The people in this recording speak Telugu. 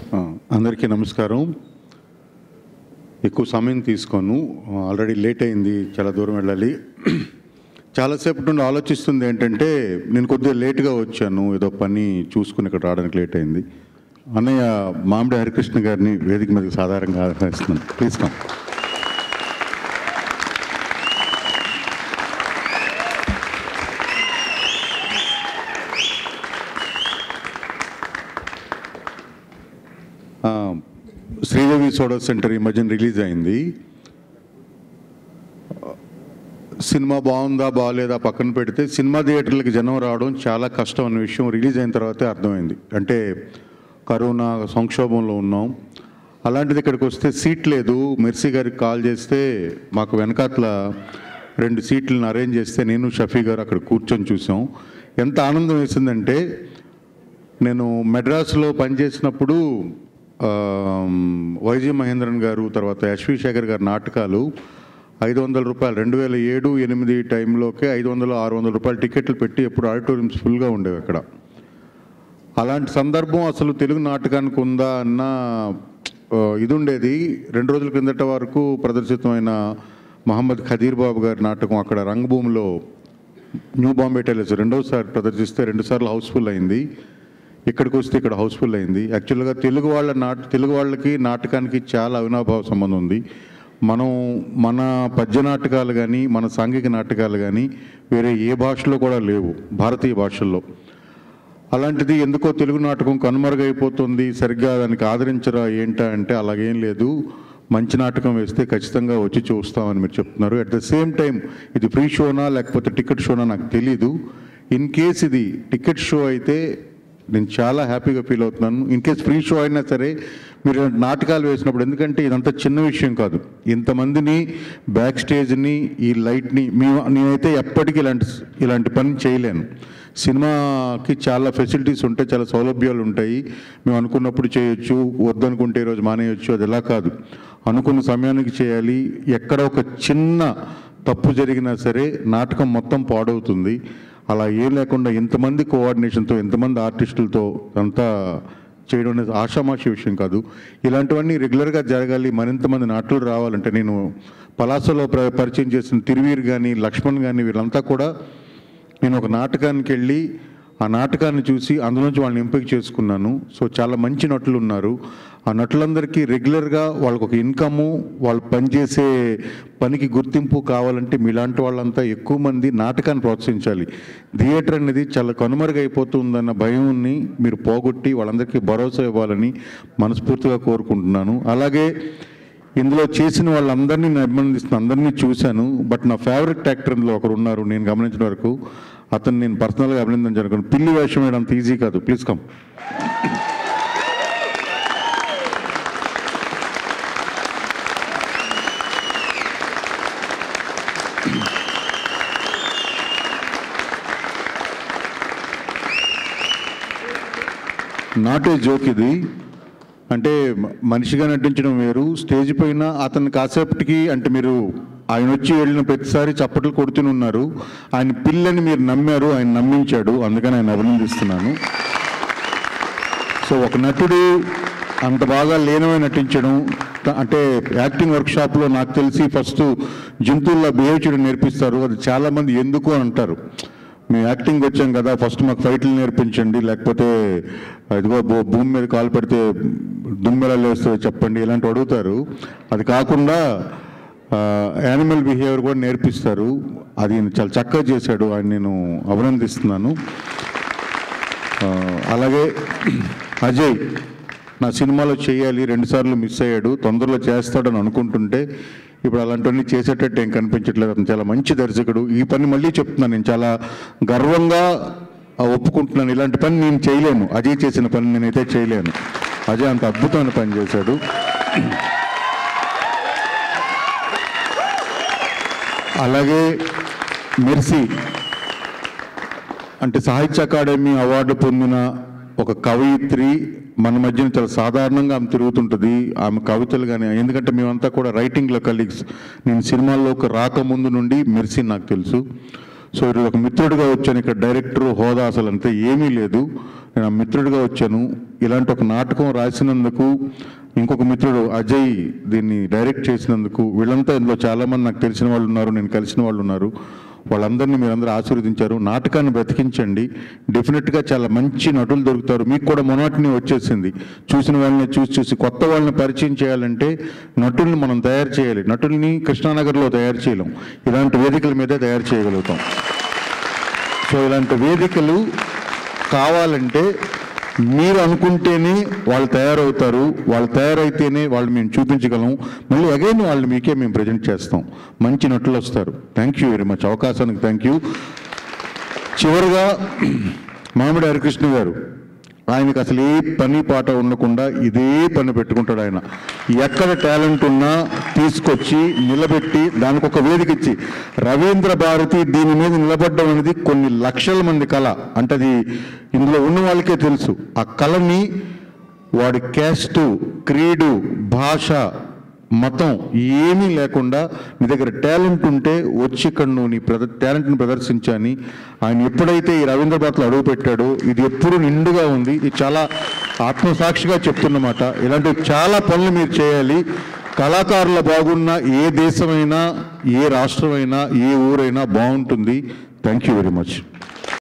అందరికీ నమస్కారం. ఎక్కువ సమయం తీసుకోను, ఆల్రెడీ లేట్ అయింది, చాలా దూరం వెళ్ళాలి. చాలాసేపటి నుండి ఆలోచిస్తుంది ఏంటంటే, నేను కొద్దిగా లేట్గా వచ్చాను, ఏదో పని చూసుకుని ఇక్కడ రావడానికి లేట్ అయింది. అన్నయ్య మామిడి హరికృష్ణ గారిని వేదిక మీదకి సాధారణంగా ఆహ్వానిస్తున్నాను. Please come. Sridevi soda centre ఈ మధ్యన రిలీజ్ అయింది. సినిమా బాగుందా బాగాలేదా పక్కన పెడితే, సినిమా థియేటర్లకి జనం రావడం చాలా కష్టం అనే విషయం రిలీజ్ అయిన తర్వాతే అర్థమైంది. అంటే కరోనా సంక్షోభంలో ఉన్నాం. అలాంటిది ఇక్కడికి వస్తే సీట్ లేదు. మెర్సీ గారికి కాల్ చేస్తే మాకు వెనకాతల 2 సీట్లను అరేంజ్ చేస్తే నేను షఫీ గారు అక్కడ కూర్చొని చూసాం. ఎంత ఆనందం వేసిందంటే, నేను మెడ్రాస్లో పనిచేసినప్పుడు వైజీ మహేంద్రన్ గారు, తర్వాత ఎస్వి శేఖర్ గారి నాటకాలు 500 రూపాయలు 2007, 2008 టైంలోకే 500, 600 రూపాయలు టికెట్లు పెట్టి ఎప్పుడు ఆడిటోరియంస్ ఫుల్గా ఉండేవి అక్కడ. అలాంటి సందర్భం అసలు తెలుగు నాటకానికి ఉందా అన్న ఇది ఉండేది. 2 రోజుల క్రిందట వరకు ప్రదర్శితమైన మహమ్మద్ ఖదీర్ బాబు గారి నాటకం అక్కడ రంగభూమిలో న్యూ బాంబే టైలర్స్ 2వసారి ప్రదర్శిస్తే 2 సార్లు హౌస్ఫుల్ అయింది. ఇక్కడికి వస్తే ఇక్కడ హౌస్ఫుల్ అయింది. యాక్చువల్గా తెలుగు వాళ్ళకి నాటకానికి చాలా అవినాభావ సంబంధం ఉంది. మన పద్య నాటకాలు కానీ, మన సాంఘిక నాటకాలు కానీ వేరే ఏ భాషలో కూడా లేవు, భారతీయ భాషల్లో. అలాంటిది ఎందుకో తెలుగు నాటకం కనుమరుగైపోతుంది, సరిగ్గా దానికి ఆదరించరా ఏంటా అంటే అలాగేం లేదు. మంచి నాటకం వేస్తే ఖచ్చితంగా వచ్చి చూస్తామని మీరు చెప్తున్నారు. అట్ ద సేమ్ టైం ఇది ఫ్రీ షోనా లేకపోతే టికెట్ షోనా నాకు తెలీదు. ఇన్ కేస్ ఇది టికెట్ షో అయితే నేను చాలా హ్యాపీగా ఫీల్ అవుతున్నాను. ఇన్ కేస్ ఫ్రీ షో అయినా సరే మీరు నాటకాలు వేసినప్పుడు, ఎందుకంటే ఇదంతా చిన్న విషయం కాదు, ఇంతమందిని బ్యాక్ స్టేజ్ని ఈ లైట్ని నేనైతే ఎప్పటికీ ఇలాంటి పని చేయలేను. సినిమాకి చాలా ఫెసిలిటీస్ ఉంటాయి, చాలా సౌలభ్యాలు ఉంటాయి. మేము అనుకున్నప్పుడు చేయొచ్చు, వద్దనుకుంటే ఈరోజు మానేయచ్చు. అది ఎలా కాదు, అనుకున్న సమయానికి చేయాలి. ఎక్కడ ఒక చిన్న తప్పు జరిగినా సరే నాటకం మొత్తం పాడవుతుంది. అలా ఏం లేకుండా ఇంతమంది కోఆర్డినేషన్తో, ఇంతమంది ఆర్టిస్టులతో అంతా చేయడం అనేది ఆషామాషి విషయం కాదు. ఇలాంటివన్నీ రెగ్యులర్గా జరగాలి. మరింతమంది నటులు రావాలంటే, నేను పలాసలో పరిచయం చేసిన తిరువీర్ కానీ, లక్ష్మణ్ కానీ వీళ్ళంతా కూడా నేను ఒక నాటకానికి వెళ్ళి ఆ నాటకాన్ని చూసి అందులోంచి వాళ్ళని ఎంపిక చేసుకున్నాను. సో చాలా మంచి నటులు ఉన్నారు. ఆ నటులందరికీ రెగ్యులర్గా వాళ్ళకు ఒక ఇన్కము, వాళ్ళు పనిచేసే పనికి గుర్తింపు కావాలంటే మీలాంటి వాళ్ళంతా ఎక్కువ మంది నాటకాన్ని ప్రోత్సహించాలి. థియేటర్ అనేది చాలా కనుమరుగైపోతుందన్న భయాన్ని మీరు పోగొట్టి వాళ్ళందరికీ భరోసా ఇవ్వాలని మనస్ఫూర్తిగా కోరుకుంటున్నాను. అలాగే ఇందులో చేసిన వాళ్ళందరినీ నేను అభినందిస్తున్నాను, అందరినీ చూశాను. బట్ నా ఫేవరెట్ యాక్టర్లో ఒకరు ఉన్నారు, నేను గమనించిన వరకు అతను నేను పర్సనల్గా అభినందించాలనుకున్నాను. పిల్లి వేషం వేయడం అంత ఈజీ కాదు. Please come. Not a joke ఇది. అంటే మనిషిగా నటించడం వేరు, స్టేజ్ పైన అతను కాసేపటికి అంటే మీరు ఆయన వచ్చి వెళ్ళిన ప్రతిసారి చప్పట్లు కొడుతూనే ఉన్నారు. ఆయన పిల్లని మీరు నమ్మారు, ఆయన నమ్మించాడు, అందుకని ఆయన అభినందిస్తున్నాను. సో ఒక నటుడు అంత బాగా లీనమై నటించడం అంటే, యాక్టింగ్ వర్క్షాప్లో నాకు తెలిసి ఫస్ట్ జంతువుల్లో బిహేవ్ చేయడం నేర్పిస్తారు. అది చాలామంది ఎందుకు అని అంటారు. మేము యాక్టింగ్ వచ్చాం కదా, ఫస్ట్ మాకు ఫైట్లు నేర్పించండి, లేకపోతే ఇదిగో భూమి మీద కాలు పెడితే దుమ్మెలా లేస్తే చెప్పండి, ఇలాంటివి అడుగుతారు. అది కాకుండా యానిమల్ బిహేవియర్ కూడా నేర్పిస్తారు. అది చాలా చక్కగా చేశాడు, ఆయన నేను అభినందిస్తున్నాను. అలాగే అజయ్ నా సినిమాలో చేయాలి, 2 సార్లు మిస్ అయ్యాడు, తొందరలో చేస్తాడని అనుకుంటుంటే ఇప్పుడు అలాంటివన్నీ చేసేటట్టు ఏం కనిపించట్లేదు. అతను చాలా మంచి దర్శకుడు. ఈ పని మళ్ళీ చెప్తున్నాను, నేను చాలా గర్వంగా ఒప్పుకుంటున్నాను. ఇలాంటి పని నేను చేయలేను, అజయ్ చేసిన పని నేనైతే చేయలేను. అజయ్ అంత అద్భుతమైన పని చేశాడు. అలాగే మెర్సీ అంటే సాహిత్య అకాడమీ అవార్డు పొందిన ఒక కవయిత్రి, మన మధ్యన చాలా సాధారణంగా ఆమె తిరుగుతుంటుంది. ఆమె కవితలు కానీ, ఎందుకంటే మేమంతా కూడా రైటింగ్లో కలీగ్స్. నేను సినిమాల్లోకి రాకముందు నుండి మెర్సీ నాకు తెలుసు. సో ఈరోజు ఒక మిత్రుడిగా వచ్చాను. ఇక్కడ డైరెక్టర్ హోదా అసలు అంతా ఏమీ లేదు. నేను మిత్రుడిగా వచ్చాను. ఇలాంటి ఒక నాటకం రాసినందుకు, ఇంకొక మిత్రుడు అజయ్ దీన్ని డైరెక్ట్ చేసినందుకు, వీళ్ళంతా ఇందులో చాలామంది నాకు తెలిసిన వాళ్ళు ఉన్నారు, నేను కలిసిన వాళ్ళు ఉన్నారు. వాళ్ళందరినీ మీరందరూ ఆశీర్వదించారు. నాటకాన్ని బ్రతికించండి. డెఫినెట్గా చాలా మంచి నటులు దొరుకుతారు. మీకు కూడా మొనాటిని వచ్చేసింది. చూసిన వాళ్ళని చూసి కొత్త వాళ్ళని పరిచయం చేయాలంటే నటుల్ని మనం తయారు చేయాలి. నటుల్ని కృష్ణానగర్లో తయారు చేయలేం, ఇలాంటి వేదికల మీదే తయారు చేయగలుగుతాం. సో ఇలాంటి వేదికలు కావాలంటే మీరు అనుకుంటేనే వాళ్ళు తయారవుతారు. వాళ్ళు తయారైతేనే వాళ్ళు మేము చూపించగలం. మళ్ళీ అగైన్ వాళ్ళు మీకే మేము ప్రజెంట్ చేస్తాం. మంచి నటులు వస్తారు. Thank you very much. అవకాశానికి థ్యాంక్ యూ. చివరిగా మామిడి హరికృష్ణ గారు, ఆయనకు అసలు ఏ పని పాట ఉండకుండా ఇదే పని పెట్టుకుంటాడు. ఆయన ఎక్కడ టాలెంట్ ఉన్నా తీసుకొచ్చి నిలబెట్టి దానికి ఒక వేదిక ఇచ్చి, రవీంద్ర భారతి దీని మీద నిలబడ్డం అనేది కొన్ని లక్షల మంది కళ. అంటే అది ఇందులో ఉన్న వాళ్ళకే తెలుసు. ఆ కళని వాడి క్యాస్టు, క్రీడు, భాష, మతం ఏమీ లేకుండా నీ దగ్గర టాలెంట్ ఉంటే వచ్చి ఇక్కడ నువ్వు నీ టాలెంట్ని ప్రదర్శించని ఆయన ఎప్పుడైతే ఈ రవీంద్ర భారతిలో అడుగు పెట్టాడో ఇది ఎప్పుడు నిండుగా ఉంది. ఇది చాలా ఆత్మసాక్షిగా చెప్తున్నమాట. ఇలాంటివి చాలా పనులు మీరు చేయాలి. కళాకారుల బాగున్న ఏ దేశమైనా, ఏ రాష్ట్రమైనా, ఏ ఊరైనా బాగుంటుంది. Thank you very much.